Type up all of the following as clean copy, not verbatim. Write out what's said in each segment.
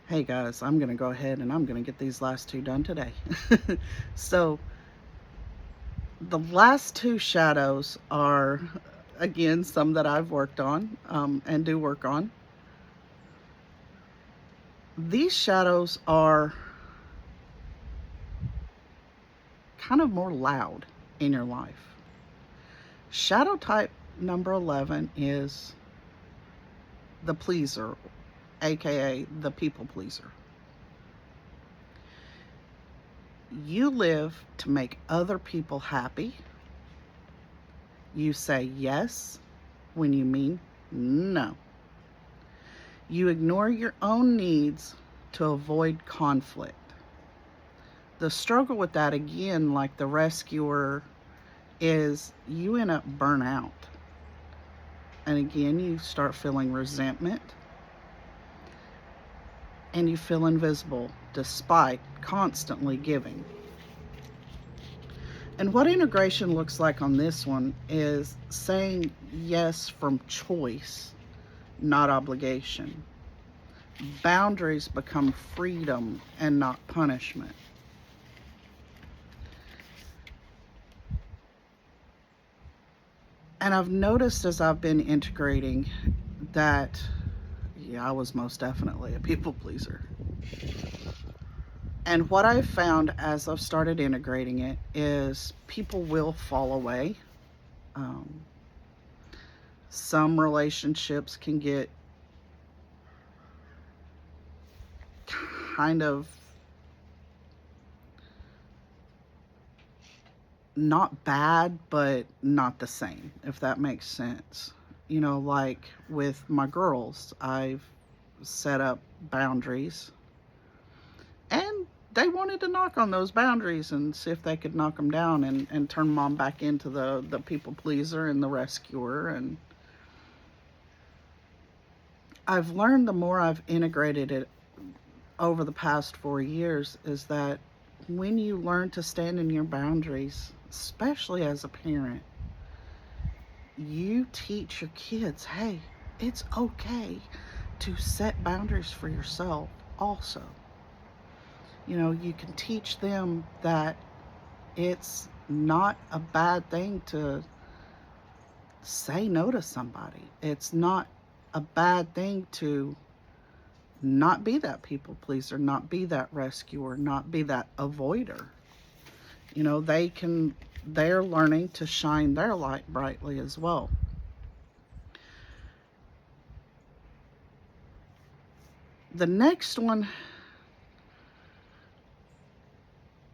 Hey guys, I'm going to go ahead and I'm going to get these last two done today. So, the last two shadows are, again, some that I've worked on and do work on. These shadows are kind of more loud in your life. Shadow type number 11 is the pleaser, aka the people pleaser. You live to make other people happy. You say yes when you mean no. You ignore your own needs to avoid conflict. The struggle with that, again, like the rescuer, is you end up burnt out. And again, you start feeling resentment and you feel invisible despite constantly giving. And what integration looks like on this one is saying yes from choice, not obligation. Boundaries become freedom and not punishment. And I've noticed as I've been integrating that, yeah, I was most definitely a people pleaser. And what I've found as I've started integrating it is people will fall away. Um, some relationships can get kind of not bad, but not the same, if that makes sense. Like with my girls, I've set up boundaries, and they wanted to knock on those boundaries and see if they could knock them down and turn mom back into the people pleaser and the rescuer. And I've learned the more I've integrated it over the past 4 years is that when you learn to stand in your boundaries, especially as a parent, you teach your kids, hey, it's okay to set boundaries for yourself also. You can teach them that it's not a bad thing to say no to somebody. It's not a bad thing to not be that people pleaser, not be that rescuer, not be that avoider. They're learning to shine their light brightly as well. The next one,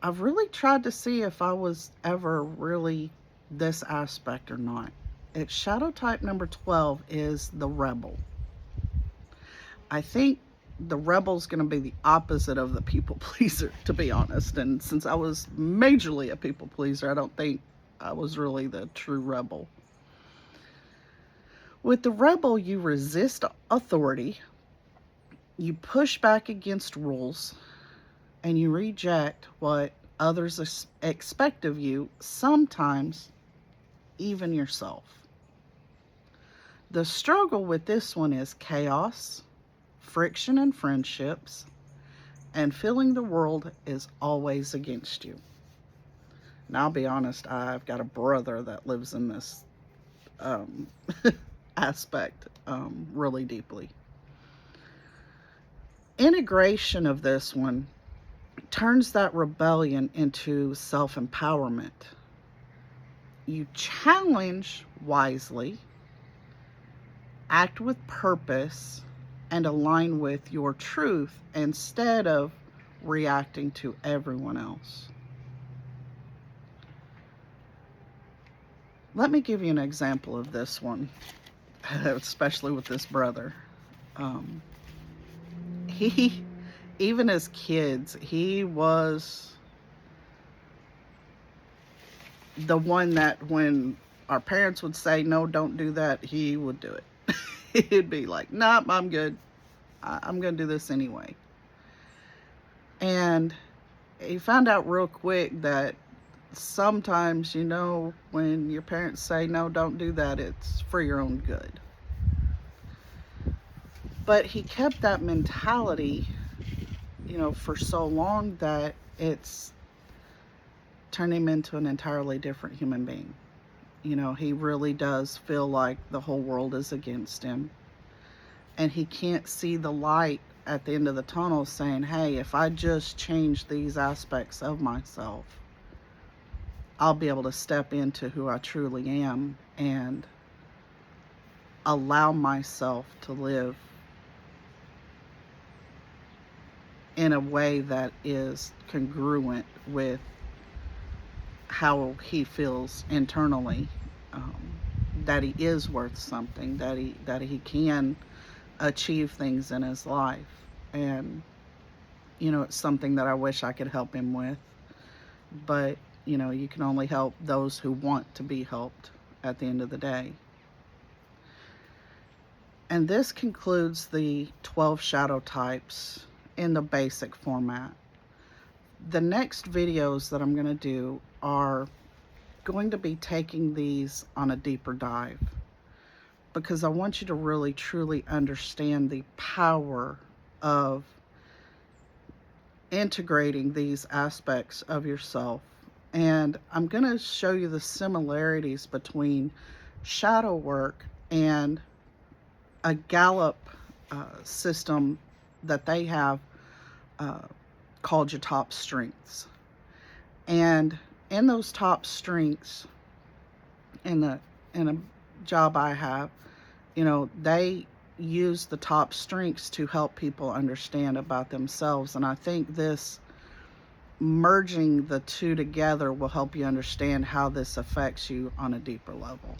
I've really tried to see if I was ever really this aspect or not. It's shadow type number 12 is the rebel. I think the rebel's going to be the opposite of the people pleaser, to be honest. And since I was majorly a people pleaser, I don't think I was really the true rebel. With the rebel, you resist authority, you push back against rules, and you reject what others expect of you, sometimes even yourself. The struggle with this one is chaos, friction in friendships, and feeling the world is always against you. Now, I'll be honest, I've got a brother that lives in this um, aspect really deeply. Integration of this one turns that rebellion into self empowerment. You challenge wisely, act with purpose, and align with your truth instead of reacting to everyone else. Let me give you an example of this one, especially with this brother. Um, he, even as kids, he was the one that when our parents would say, no, don't do that, he would do it. He'd be like, nope, I'm good. I'm going to do this anyway. And he found out real quick that sometimes, when your parents say, no, don't do that, it's for your own good. But he kept that mentality for so long that it's turned him into an entirely different human being. He really does feel like the whole world is against him. And he can't see the light at the end of the tunnel saying, hey, if I just change these aspects of myself, I'll be able to step into who I truly am and allow myself to live in a way that is congruent with how he feels internally, um, that he is worth something, that he can achieve things in his life. And it's something that I wish I could help him with, but you can only help those who want to be helped at the end of the day. And this concludes the 12 shadow types in the basic format. The next videos that I'm going to do are going to be taking these on a deeper dive, because I want you to really truly understand the power of integrating these aspects of yourself. And I'm going to show you the similarities between shadow work and a Gallup system that they have called your top strengths. And in those top strengths, in a job I have, they use the top strengths to help people understand about themselves. And I think this merging the two together will help you understand how this affects you on a deeper level.